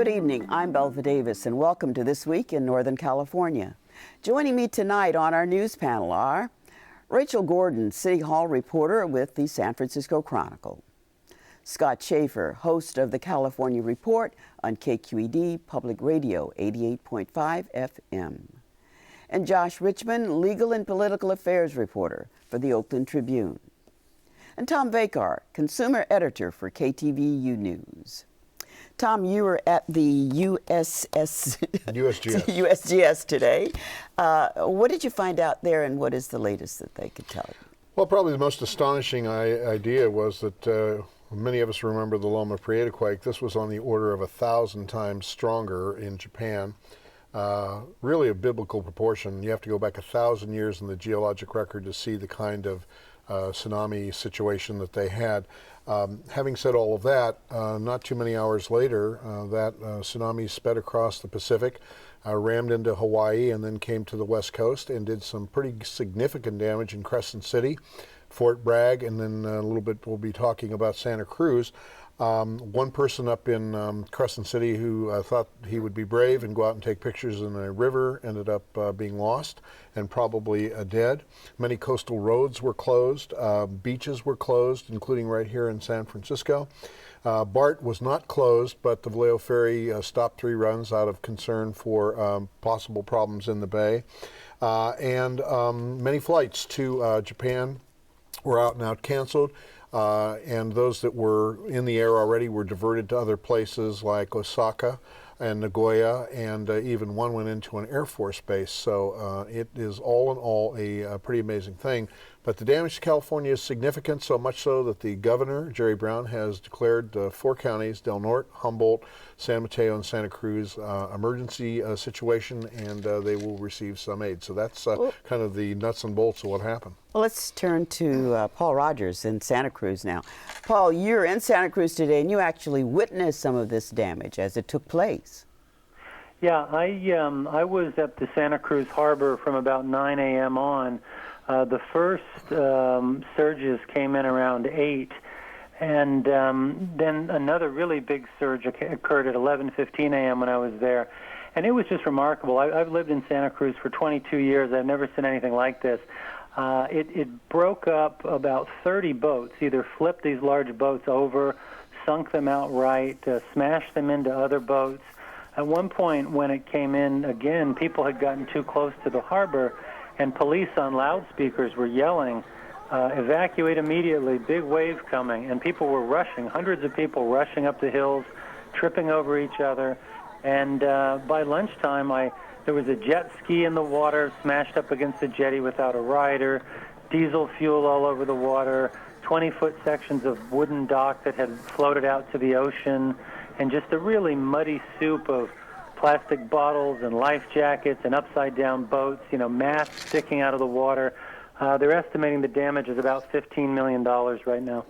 Good evening, I'm Belva Davis, and welcome to This Week in Northern California. Joining me tonight on our news panel are Rachel Gordon, City Hall reporter with the San Francisco Chronicle; Scott Shafer, host of the California Report on KQED Public Radio 88.5 FM; and Josh Richman, legal and political affairs reporter for the Oakland Tribune; and Tom Vacar, consumer editor for KTVU News. Tom, you were at the USGS today. What did you find out there, and what is the latest that they could tell you? Well, probably the most astonishing idea was that many of us remember the Loma Prieta quake. This was on the order of 1,000 times stronger in Japan. Really a biblical proportion. You have to go back 1,000 years in the geologic record to see the kind of tsunami situation that they had. Having said all of that, not too many hours later, that tsunami sped across the Pacific, rammed into Hawaii, and then came to the West Coast and did some pretty significant damage in Crescent City, Fort Bragg, and then a little bit we'll be talking about Santa Cruz. One person up in Crescent City who thought he would be brave and go out and take pictures in a river ended up being lost and probably dead. Many coastal roads were closed. Beaches were closed, including right here in San Francisco. BART was not closed, but the Vallejo Ferry stopped 3 runs out of concern for possible problems in the bay. And many flights to Japan were out and out canceled. And those that were in the air already were diverted to other places like Osaka and Nagoya, and even one went into an Air Force base. So it is all in all a pretty amazing thing. But the damage to California is significant, so much so that the governor, Jerry Brown, has declared 4 counties, Del Norte, Humboldt, San Mateo, and Santa Cruz, emergency situation, and they will receive some aid. So that's kind of the nuts and bolts of what happened. Well, let's turn to Paul Rogers in Santa Cruz now. Paul, you're in Santa Cruz today, and you actually witnessed some of this damage as it took place. Yeah, I was at the Santa Cruz Harbor from about 9 a.m. on. The first surges came in around 8, and then another really big surge occurred at 11:15 a.m. when I was there. And it was just remarkable. I've lived in Santa Cruz for 22 years. I've never seen anything like this. It broke up about 30 boats, either flipped these large boats over, sunk them outright, smashed them into other boats. At one point, when it came in again, people had gotten too close to the harbor, and police on loudspeakers were yelling, evacuate immediately, big wave coming, and people were rushing, hundreds of people rushing up the hills, tripping over each other. And by lunchtime, there was a jet ski in the water, smashed up against the jetty without a rider, diesel fuel all over the water, 20-foot sections of wooden dock that had floated out to the ocean, and just a really muddy soup of plastic bottles and life jackets and upside-down boats, masks sticking out of the water. They're estimating the damage is about $15 million right now.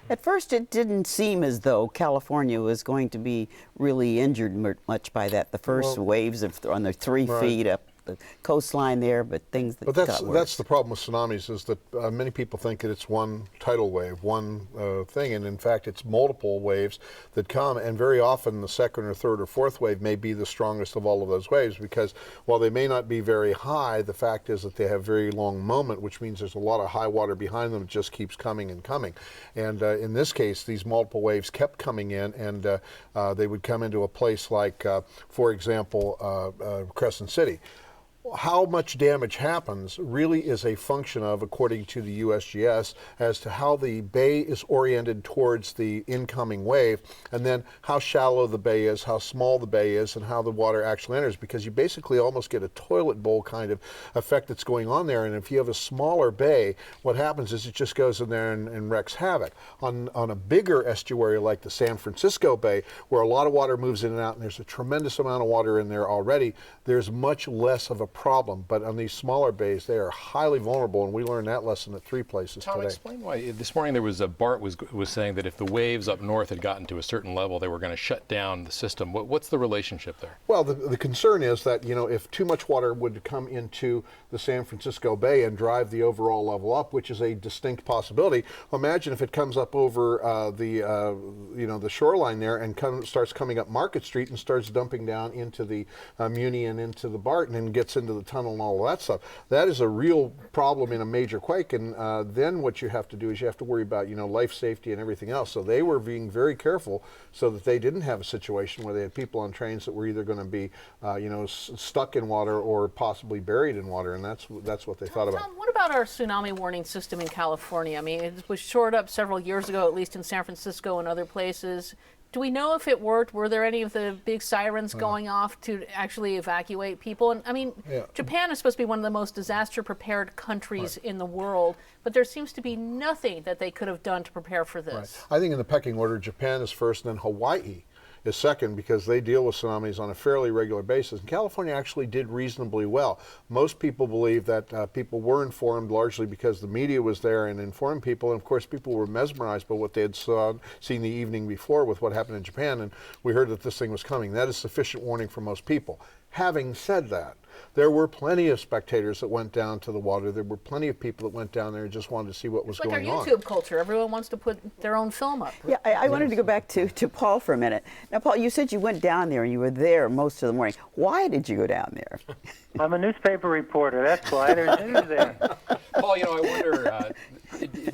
At first, it didn't seem as though California was going to be really injured much by that. The first waves on the 3 feet up the coastline there, but things that got worse. That's the problem with tsunamis, is that many people think that it's one tidal wave, one thing, and in fact it's multiple waves that come, and very often the second or third or fourth wave may be the strongest of all of those waves, because while they may not be very high, the fact is that they have very long moment, which means there's a lot of high water behind them. It just keeps coming and coming. And in this case, these multiple waves kept coming in, and they would come into a place like, for example, Crescent City. How much damage happens really is a function of, according to the USGS, as to how the bay is oriented towards the incoming wave, and then how shallow the bay is, how small the bay is, and how the water actually enters, because you basically almost get a toilet bowl kind of effect that's going on there. And if you have a smaller bay, what happens is it just goes in there and wreaks havoc. On a bigger estuary like the San Francisco Bay, where a lot of water moves in and out, and there's a tremendous amount of water in there already, there's much less of a problem. But on these smaller bays, they are highly vulnerable, and we learned that lesson at 3 places Tom, today. explain why. This morning there was Bart was saying that if the waves up north had gotten to a certain level, they were going to shut down the system. What's the relationship there? Well, the concern is that, if too much water would come into the San Francisco Bay and drive the overall level up, which is a distinct possibility. Imagine if it comes up over the shoreline there and starts coming up Market Street and starts dumping down into the Muni and into the Barton and gets into the tunnel and all of that stuff. That is a real problem in a major quake, and then what you have to do is you have to worry about life safety and everything else. So they were being very careful so that they didn't have a situation where they had people on trains that were either going to be stuck in water or possibly buried in water, and that's what they thought about. Tom, what about our tsunami warning system in California? I mean, it was shored up several years ago, at least in San Francisco and other places. Do we know if it worked? Were there any of the big sirens going off to actually evacuate people? And I mean, Japan is supposed to be one of the most disaster-prepared countries in the world, but there seems to be nothing that they could have done to prepare for this. I think in the pecking order, Japan is first, and then Hawaii is second, because they deal with tsunamis on a fairly regular basis. And California actually did reasonably well. Most people believe that people were informed largely because the media was there and informed people. And of course, people were mesmerized by what they had seen the evening before with what happened in Japan. And we heard that this thing was coming. That is sufficient warning for most people. Having said that, there were plenty of spectators that went down to the water. There were plenty of people that went down there and just wanted to see what was going on. It's like our YouTube culture. Everyone wants to put their own film up. Yeah, I wanted to go back to Paul for a minute. Now, Paul, you said you went down there and you were there most of the morning. Why did you go down there? I'm a newspaper reporter. That's why there's news there. Paul, I wonder.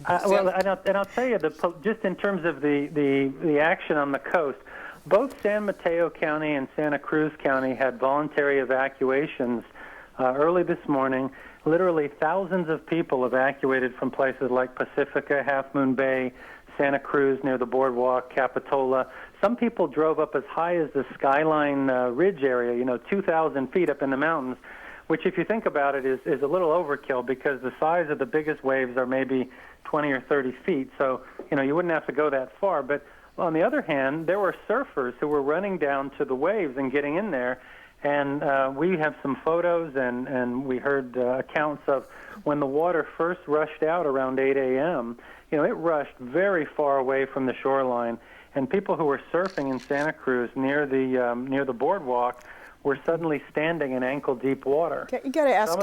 And I'll tell you, just in terms of the action on the coast, both San Mateo County and Santa Cruz County had voluntary evacuations early this morning. Literally thousands of people evacuated from places like Pacifica, Half Moon Bay, Santa Cruz near the boardwalk, Capitola. Some people drove up as high as the Skyline Ridge area, 2,000 feet up in the mountains, which if you think about it is a little overkill because the size of the biggest waves are maybe 20 or 30 feet. So, you wouldn't have to go that far. But on the other hand, there were surfers who were running down to the waves and getting in there. And we have some photos and we heard accounts of when the water first rushed out around 8 a.m., it rushed very far away from the shoreline. And people who were surfing in Santa Cruz near the boardwalk were suddenly standing in ankle-deep water. You got to ask.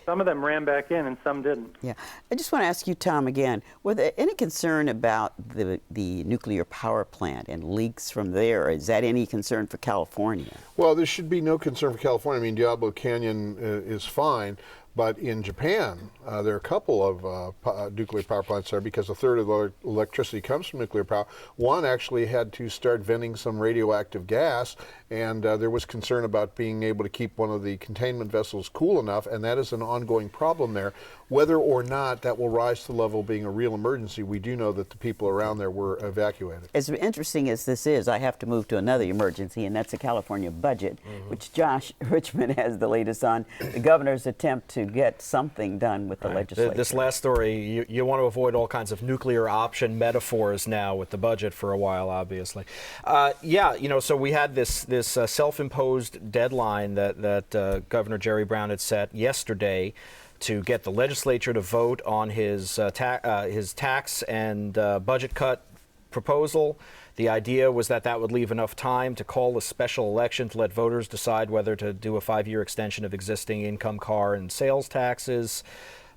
Some of them ran back in, and some didn't. Yeah, I just want to ask you, Tom, again. Was there any concern about the nuclear power plant and leaks from there? Is that any concern for California? Well, there should be no concern for California. I mean, Diablo Canyon is fine. But in Japan, there are a couple of nuclear power plants there because a third of the electricity comes from nuclear power. One actually had to start venting some radioactive gas, and there was concern about being able to keep one of the containment vessels cool enough, and that is an ongoing problem there. Whether or not that will rise to the level of being a real emergency, we do know that the people around there were evacuated. As interesting as this is, I have to move to another emergency, and that's the California budget, which Josh Richman has the latest on. The governor's attempt to get something done with the legislature. This last story, you want to avoid all kinds of nuclear option metaphors now with the budget for a while, obviously. So we had this self-imposed deadline that Governor Jerry Brown had set yesterday to get the legislature to vote on his tax and budget cut proposal. The idea was that would leave enough time to call a special election to let voters decide whether to do a 5-year extension of existing income, car, and sales taxes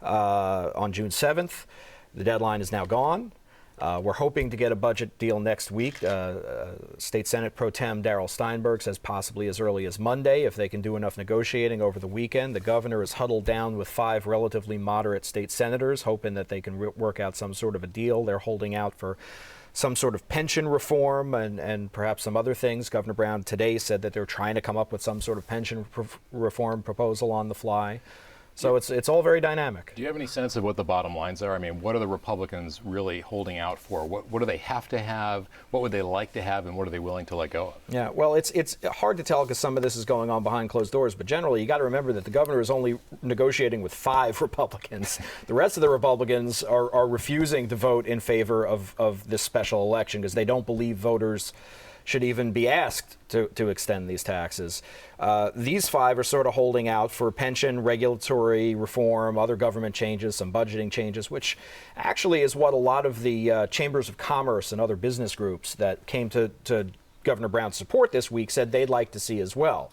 on June 7th. The deadline is now gone. We're hoping to get a budget deal next week. State Senate Pro Tem Darrell Steinberg says possibly as early as Monday if they can do enough negotiating over the weekend. The governor is huddled down with 5 relatively moderate state senators, hoping that they can work out some sort of a deal. They're holding out for some sort of pension reform and perhaps some other things. Governor Brown today said that they're trying to come up with some sort of pension reform proposal on the fly. So it's all very dynamic. Do you have any sense of what the bottom lines are? I mean, what are the Republicans really holding out for? What do they have to have? What would they like to have? And what are they willing to let go of? Yeah, well, it's hard to tell because some of this is going on behind closed doors. But generally, you got to remember that the governor is only negotiating with 5 Republicans. The rest of the Republicans are refusing to vote in favor of this special election because they don't believe voters should even be asked to extend these taxes. These 5 are sort of holding out for pension regulatory reform, other government changes, some budgeting changes, which actually is what a lot of the chambers of commerce and other business groups that came to Governor Brown's support this week said they'd like to see as well.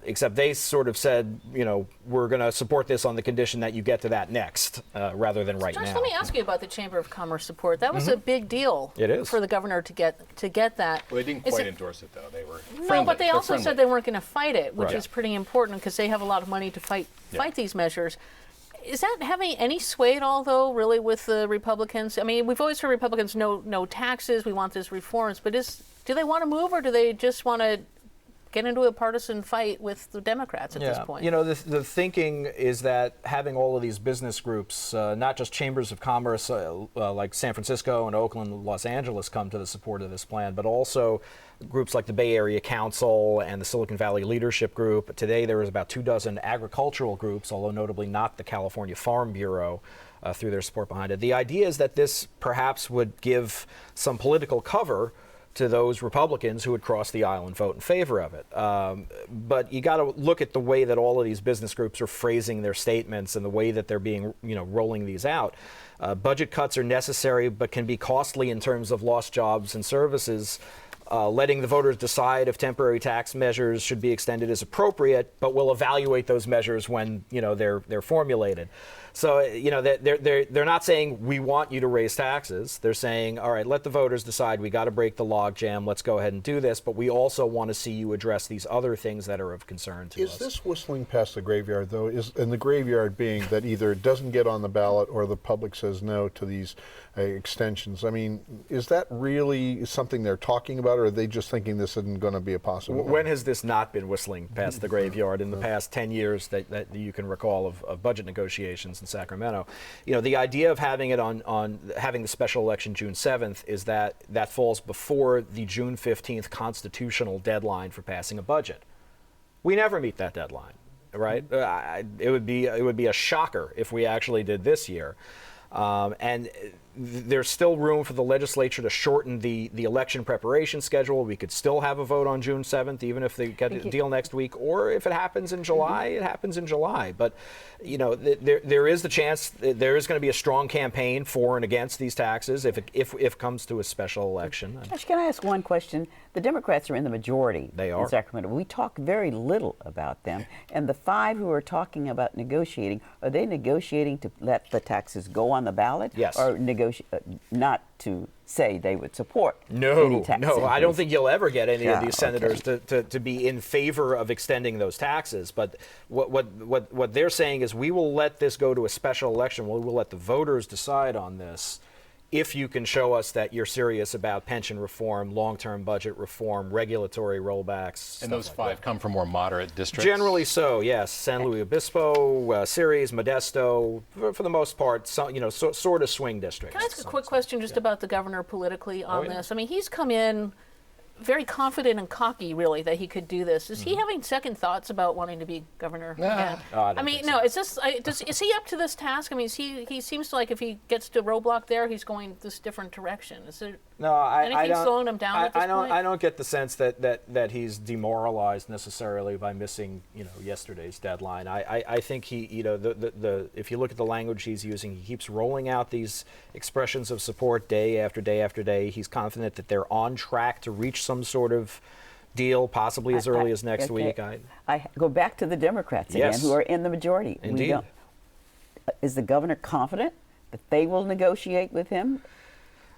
Except they sort of said, we're going to support this on the condition that you get to that next, rather than right Josh, now. let me ask you about the Chamber of Commerce support. That was a big deal for the governor to get that. Well, they didn't quite endorse it, though. They were friendly. No, but they also said they weren't going to fight it, which Right. is pretty important because they have a lot of money to fight these measures. Is that having any sway at all, though, really, with the Republicans? I mean, we've always heard Republicans, no taxes, we want this reforms, but do they want to move, or do they just want to get into a partisan fight with the Democrats at this point? The thinking is that having all of these business groups, not just chambers of commerce like San Francisco and Oakland and Los Angeles come to the support of this plan, but also groups like the Bay Area Council and the Silicon Valley Leadership Group. Today there was about 24 agricultural groups, although notably not the California Farm Bureau, through their support behind it. The idea is that this perhaps would give some political cover to those Republicans who would cross the aisle and vote in favor of it. But you got to look at the way that all of these business groups are phrasing their statements and the way that they're being, rolling these out. Budget cuts are necessary, but can be costly in terms of lost jobs and services. Letting the voters decide if temporary tax measures should be extended is appropriate, but we'll evaluate those measures when they're formulated. So they're not saying we want you to raise taxes. They're saying, all right, let the voters decide. We got to break the logjam. Let's go ahead and do this. But we also want to see you address these other things that are of concern to us. Is this whistling past the graveyard, though? And the graveyard being that either it doesn't get on the ballot or the public says no to these extensions. I mean, is that really something they're talking about, or are they just thinking this isn't going to be a possibility? When has this not been whistling past the graveyard in the past 10 years that you can recall of budget negotiations in Sacramento? The idea of having it on having the special election June 7th is that falls before the June 15th constitutional deadline for passing a budget. We never meet that deadline, right? It would be a shocker if we actually did this year. And there's still room for the legislature to shorten the election preparation schedule. We could still have a vote on June 7th, even if they get a deal next week, or if it happens in July, it happens in July. But, there is the chance that there is going to be a strong campaign for and against these taxes if it comes to a special election. Josh, can I ask one question? The Democrats are in the majority in Sacramento. We talk very little about them. And the 5 who are talking about negotiating, are they negotiating to let the taxes go on the ballot? Yes. Or not to say they would support any tax increase? I don't think you'll ever get any of these senators to be in favor of extending those taxes. But what they're saying is we will let this go to a special election. We will let the voters decide on this if you can show us that you're serious about pension reform, long-term budget reform, regulatory rollbacks. And those 5 come from more moderate districts? Generally so, yes. San Luis Obispo, Ceres, Modesto, for the most part, sort of swing districts. Can I ask a quick question just about the governor politically on this? I mean, he's come in very confident and cocky, really, that he could do this. Is he having second thoughts about wanting to be governor again? I mean, no. Is he up to this task? I mean, he seems like if he gets to roadblock there, he's going this different direction. Is there anything slowing him down at this point? I don't get the sense that he's demoralized necessarily by missing yesterday's deadline. I think he if you look at the language he's using, he keeps rolling out these expressions of support day after day after day. He's confident that they're on track to reach some sort of deal, possibly as early as next week. I go back to the Democrats again, who are in the majority. Indeed. Is the governor confident that they will negotiate with him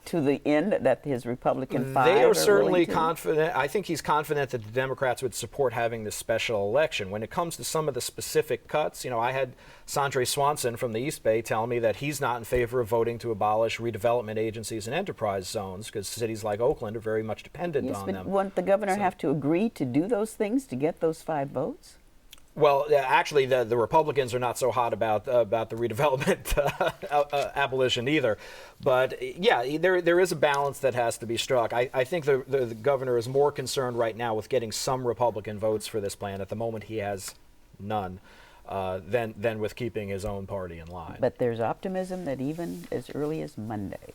to the end, that his Republican 5 They are certainly willing to? confident. I think he's confident that the Democrats would support having this special election. When it comes to some of the specific cuts, I had Sandre Swanson from the East Bay tell me that he's not in favor of voting to abolish redevelopment agencies and enterprise zones because cities like Oakland are very much dependent on them. Won't the governor have to agree to do those things to get those 5 votes? Well, actually, the Republicans are not so hot about the redevelopment abolition either. But yeah, there is a balance that has to be struck. I think the governor is more concerned right now with getting some Republican votes for this plan. At the moment, he has none. Than with keeping his own party in line. But there's optimism that even as early as Monday,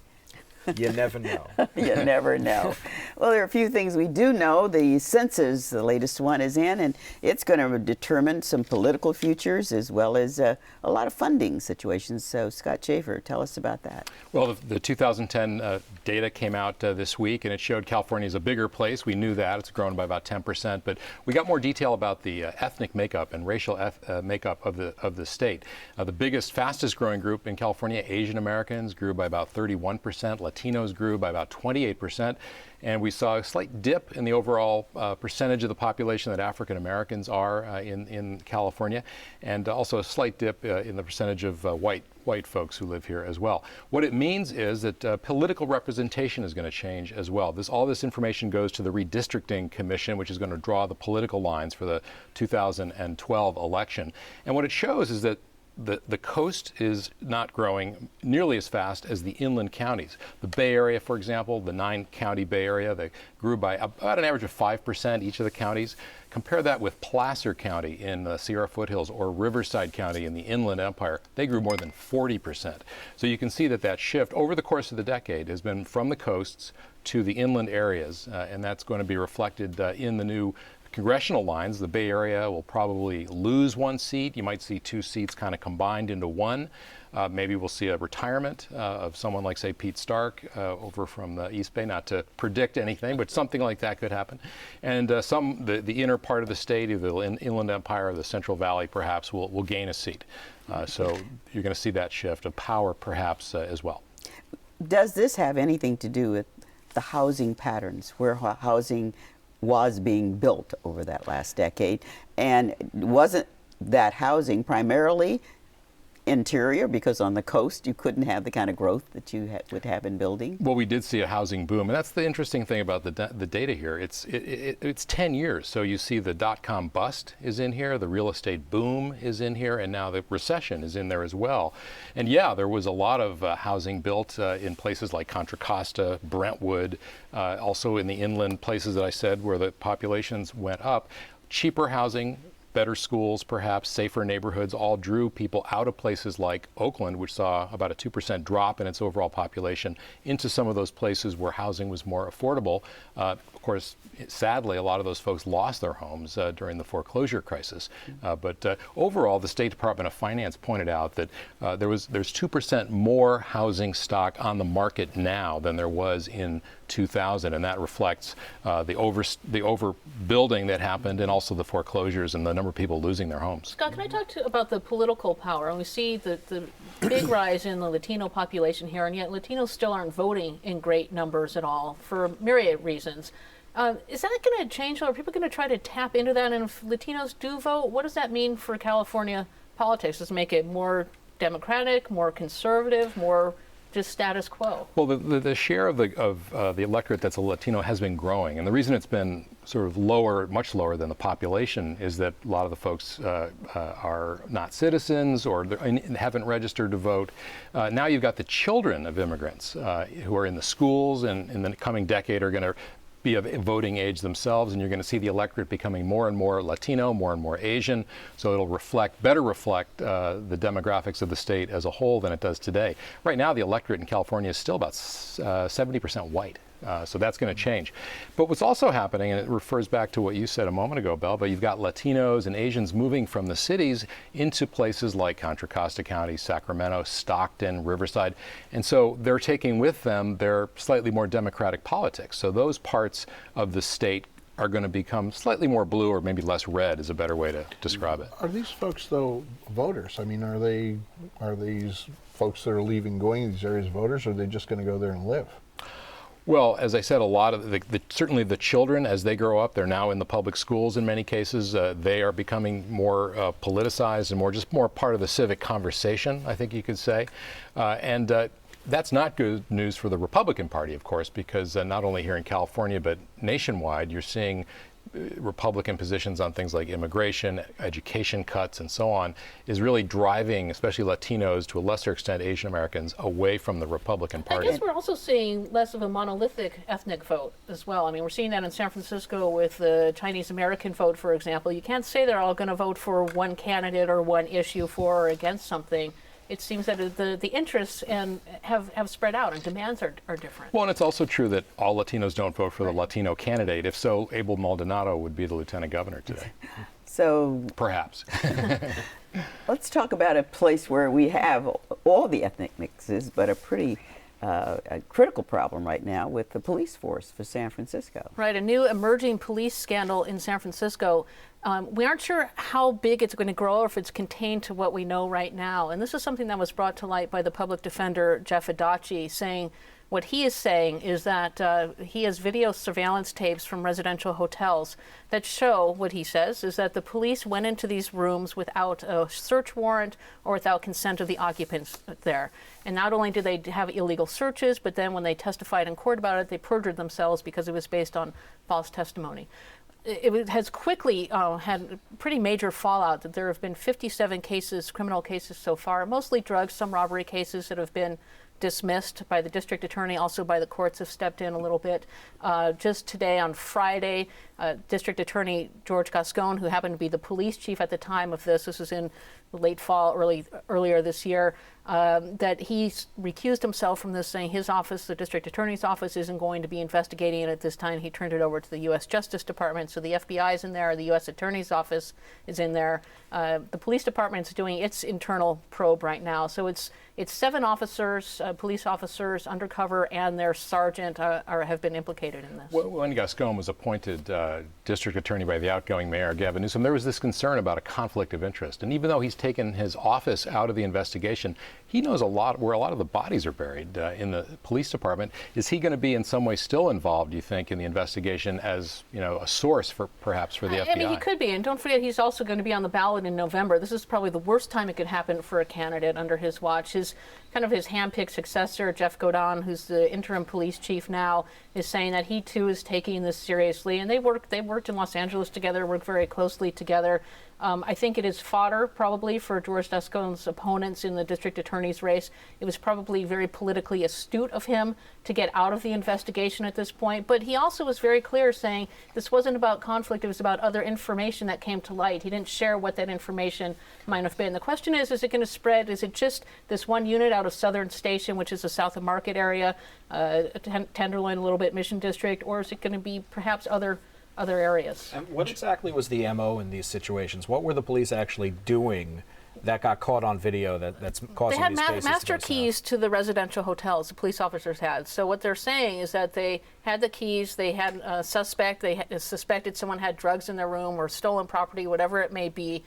You never know. You never know. Well, there are a few things we do know. The census, the latest one, is in, and it's going to determine some political futures as well as a lot of funding situations. So, Scott Shafer, tell us about that. Well, the 2010 data came out this week, and it showed California is a bigger place. We knew that. It's grown by about 10%, but we got more detail about the ethnic makeup and racial makeup of the state. The biggest, fastest growing group in California, Asian Americans, grew by about 31%. Latinos grew by about 28%. And we saw a slight dip in the overall percentage of the population that African Americans are in California, and also a slight dip in the percentage of white folks who live here as well. What it means is that political representation is going to change as well. All this information goes to the Redistricting Commission, which is going to draw the political lines for the 2012 election. And what it shows is that the coast is not growing nearly as fast as the inland counties. The Bay Area, for example, the 9-county Bay Area, they grew by about an average of 5% each of the counties. Compare that with Placer County in the Sierra Foothills or Riverside County in the Inland Empire. They grew more than 40%. So you can see that shift over the course of the decade has been from the coasts to the inland areas, and that's going to be reflected in the new congressional lines. The Bay Area will probably lose one seat. You might see 2 seats kind of combined into one. Maybe we'll see a retirement of someone like, say, Pete Stark over from the East Bay. Not to predict anything, but something like that could happen. And the inner part of the state, either the Inland Empire or the Central Valley, perhaps will gain a seat. So you're going to see that shift of power, perhaps, as well. Does this have anything to do with the housing patterns, where housing was being built over that last decade? And wasn't that housing primarily interior, because on the coast you couldn't have the kind of growth that you would have in building? Well, we did see a housing boom, and that's the interesting thing about the data here. It's 10 years, so you see the dot-com bust is in here, the real estate boom is in here, and now the recession is in there as well. And yeah, there was a lot of housing built in places like Contra Costa, Brentwood, also in the inland places that I said where the populations went up. Cheaper housing, better schools, perhaps, safer neighborhoods, all drew people out of places like Oakland, which saw about a 2% drop in its overall population, into some of those places where housing was more affordable. Of course, sadly, a lot of those folks lost their homes during the foreclosure crisis. But overall, the State Department of Finance pointed out that there's 2% more housing stock on the market now than there was in 2000, and that reflects the overbuilding that happened, and also the foreclosures and the number of people losing their homes. Scott, can I talk about the political power? And we see the big rise in the Latino population here, and yet Latinos still aren't voting in great numbers at all for myriad reasons. Is that going to change? Are people going to try to tap into that? And if Latinos do vote, what does that mean for California politics? Does it make it more democratic, more conservative, more just status quo? Well, the share of the electorate that's a Latino has been growing, and the reason it's been sort of lower, much lower than the population, is that a lot of the folks are not citizens or haven't registered to vote. Now you've got the children of immigrants who are in the schools, and in the coming decade are going to be of voting age themselves, and you're going to see the electorate becoming more and more Latino, more and more Asian, so it'll better reflect the demographics of the state as a whole than it does today. Right now, the electorate in California is still about 70% white. So that's going to change. But what's also happening, and it refers back to what you said a moment ago, Belle, but you've got Latinos and Asians moving from the cities into places like Contra Costa County, Sacramento, Stockton, Riverside. And so they're taking with them their slightly more democratic politics. So those parts of the state are going to become slightly more blue, or maybe less red is a better way to describe it. Are these folks, though, voters? I mean, are these folks that are leaving, going to these areas voters, or are they just going to go there and live? Well, as I said, a lot of certainly the children, as they grow up, they're now in the public schools in many cases. They are becoming more politicized and more part of the civic conversation, I think you could say. And that's not good news for the Republican Party, of course, because not only here in California, but nationwide, you're seeing Republican positions on things like immigration, education cuts, and so on, is really driving, especially Latinos, to a lesser extent Asian Americans, away from the Republican Party. I guess we're also seeing less of a monolithic ethnic vote as well. I mean, we're seeing that in San Francisco with the Chinese American vote, for example. You can't say they're all going to vote for one candidate or one issue for or against something. it seems that the interests and have spread out and demands are different. Well, and it's also true that all Latinos don't vote for the Latino candidate. If so, Abel Maldonado would be the lieutenant governor today. So Perhaps. let's talk about a place where we have all the ethnic mixes, but a pretty a critical problem right now with the police force for San Francisco. Right, a new emerging police scandal in San Francisco. We aren't sure how big it's going to grow or if it's contained to what we know right now. And this is something that was brought to light by the public defender, Jeff Adachi, saying what he is saying is that he has video surveillance tapes from residential hotels that show, what he says, is that the police went into these rooms without a search warrant or without consent of the occupants there. And not only did they have illegal searches, but then when they testified in court about it, they perjured themselves because it was based on false testimony. It has quickly had pretty major fallout. That there have been 57 cases, criminal cases so far, mostly drugs, some robbery cases that have been dismissed by the district attorney, also by the courts have stepped in a little bit. Just today on Friday, District Attorney George Gascon, who happened to be the police chief at the time of this was in late fall, earlier this year, that he recused himself from this, saying his office, the district attorney's office, isn't going to be investigating it at this time. He turned it over to the U.S. Justice Department. So the FBI is in there, the U.S. Attorney's Office is in there. The police department is doing its internal probe right now. So it's 7 officers, police officers, undercover, and their sergeant have been implicated in this. When Gascon was appointed district attorney by the outgoing mayor, Gavin Newsom, there was this concern about a conflict of interest. And even though he's taken his office out of the investigation, he knows a lot where a lot of the bodies are buried in the police department. Is he going to be in some way still involved, do you think, in the investigation as, a source for perhaps for the FBI? I mean, he could be. And don't forget, he's also going to be on the ballot in November. This is probably the worst time it could happen for a candidate under his watch. His hand-picked successor, Jeff Godin, who's the interim police chief now, is saying that he too is taking this seriously. And they worked in Los Angeles together, worked very closely together. I think it is fodder probably for George Gascon's opponents in the district attorney's race. It was probably very politically astute of him to get out of the investigation at this point. But he also was very clear, saying this wasn't about conflict, it was about other information that came to light. He didn't share what that information might have been. The question is it going to spread? Is it just this one unit out of Southern Station, which is the South of Market area, Tenderloin, a little bit Mission District, or is it going to be perhaps other areas? And what exactly was the MO in these situations? What were the police actually doing that got caught on video that's causing these cases? They had master keys to the residential hotels, the police officers had. So what they're saying is that they had the keys, they had a suspect, they suspected someone had drugs in their room or stolen property, whatever it may be.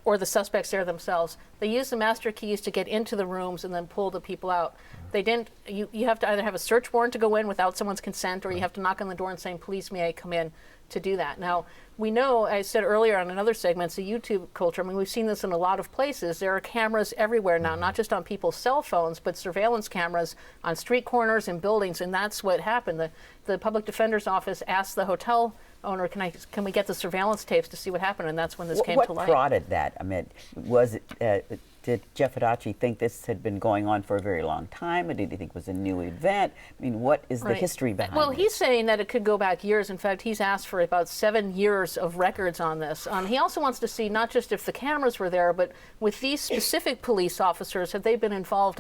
Or the suspects there themselves. They used the master keys to get into the rooms and then pull the people out. They didn't. You have to either have a search warrant to go in without someone's consent, or you have to knock on the door and say, "Please, may I come in?" to do that. Now, we know, I said earlier on another segment, it's a YouTube culture. I mean, we've seen this in a lot of places. There are cameras everywhere now, not just on people's cell phones, but surveillance cameras on street corners and buildings, and that's what happened. The public defender's office asked the hotel owner, can we get the surveillance tapes to see what happened? And that's when this came to light. What prodded that? I mean, was it, did Jeff Adachi think this had been going on for a very long time, or did he think it was a new event? I mean, what is the history behind it? Well, he's saying that it could go back years. In fact, he's asked for about 7 years of records on this. He also wants to see not just if the cameras were there, but with these specific police officers, have they been involved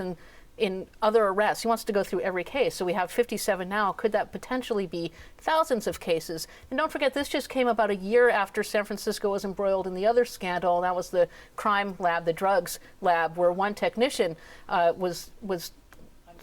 in other arrests? He wants to go through every case. So we have 57 now. Could that potentially be thousands of cases? And don't forget, this just came about a year after San Francisco was embroiled in the other scandal. And that was the crime lab, the drugs lab, where one technician was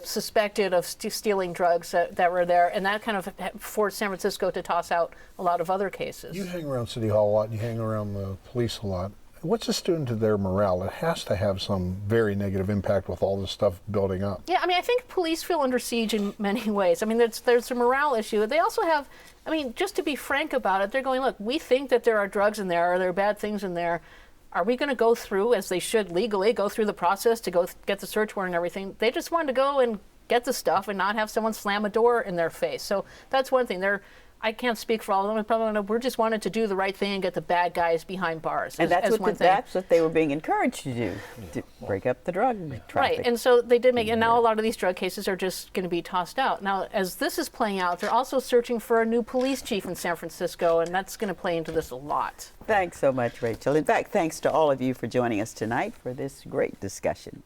suspected of stealing drugs that were there. And that kind of forced San Francisco to toss out a lot of other cases. You hang around City Hall a lot, and you hang around the police a lot. What's this doing to their morale? It has to have some very negative impact with all this stuff building up. Yeah, I mean, I think police feel under siege in many ways. I mean, there's a morale issue. They also have, I mean, just to be frank about it, they're going, look, we think that there are drugs in there, or there are bad things in there. Are we going to go through, as they should legally, go through the process to go get the search warrant and everything? They just wanted to go and get the stuff and not have someone slam a door in their face. So that's one thing. I can't speak for all of them. We're just wanted to do the right thing and get the bad guys behind bars. And that's what they were being encouraged to do, to break up the drug traffic. Right, and so they did and now a lot of these drug cases are just going to be tossed out. Now, as this is playing out, they're also searching for a new police chief in San Francisco, and that's going to play into this a lot. Thanks so much, Rachel. In fact, thanks to all of you for joining us tonight for this great discussion.